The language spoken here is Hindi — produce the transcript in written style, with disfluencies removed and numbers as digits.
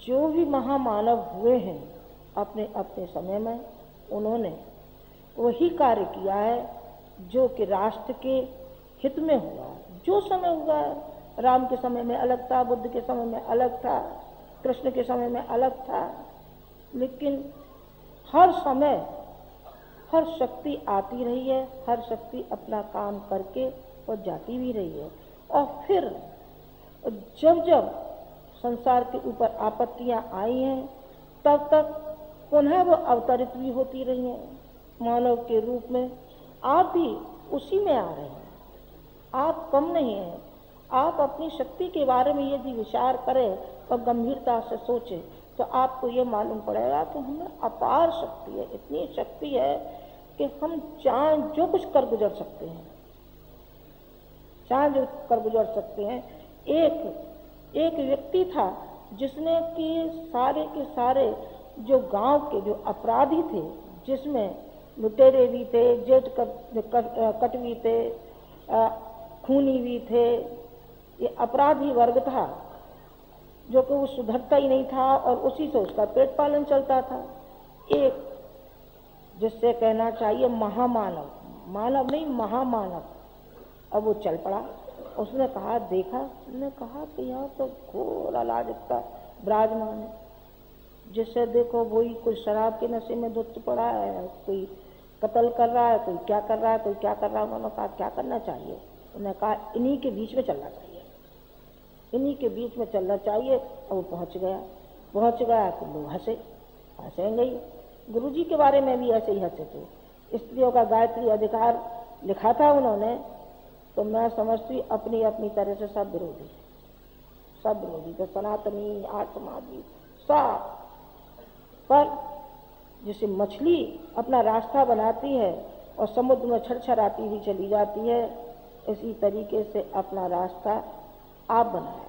जो भी महामानव हुए हैं अपने अपने समय में, उन्होंने वही कार्य किया है जो कि राष्ट्र के हित में हुआ। जो समय हुआ, राम के समय में अलग था, बुद्ध के समय में अलग था, कृष्ण के समय में अलग था, लेकिन हर समय हर शक्ति आती रही है, हर शक्ति अपना काम करके और जाती भी रही है। और फिर जब जब संसार के ऊपर आपत्तियां आई हैं, तब तक पुनः वो अवतरित भी होती रही हैं मानव के रूप में। आप भी उसी में आ रहे हैं, आप कम नहीं हैं। आप अपनी शक्ति के बारे में यदि विचार करें और गंभीरता से सोचें तो आपको ये मालूम पड़ेगा कि हमें अपार शक्ति है, इतनी शक्ति है कि हम चाहे जो कुछ कर गुजर सकते हैं, चाहे जो कर गुजर सकते हैं। एक व्यक्ति था जिसने कि सारे के सारे जो गांव के जो अपराधी थे, जिसमें लुटेरे भी थे, जेठ कटवी थे, खूनी भी थे, ये अपराधी वर्ग था जो कि वो सुधरता ही नहीं था और उसी से उसका पेट पालन चलता था। एक जिससे कहना चाहिए महामानव, मानव नहीं महामानव, अब वो चल पड़ा। उसने कहा, देखा, उसने कहा कि यहाँ तो घोर अराजकता विराजमान है, जिससे देखो वही कोई शराब के नशे में धुत पड़ा है, कोई कत्ल कर रहा है, कोई क्या कर रहा है, कोई क्या कर रहा है। उन्होंने कहा क्या करना चाहिए? उन्होंने कहा इन्हीं के बीच में चलना चाहिए, इन्हीं के बीच में चलना चाहिए। और वो पहुंच गया तो लोग हंसेंगे ही। गुरुजी के बारे में भी ऐसे ही हंसे थे। स्त्रियों का गायत्री अधिकार लिखा था उन्होंने, तो मैं समझती अपनी अपनी तरह से सब विरोधी तो सनातनी आर्यसमाजी सब। पर जैसे मछली अपना रास्ता बनाती है और समुद्र में छरछराती हुई चली जाती है, इसी तरीके से अपना रास्ता आप बनाए।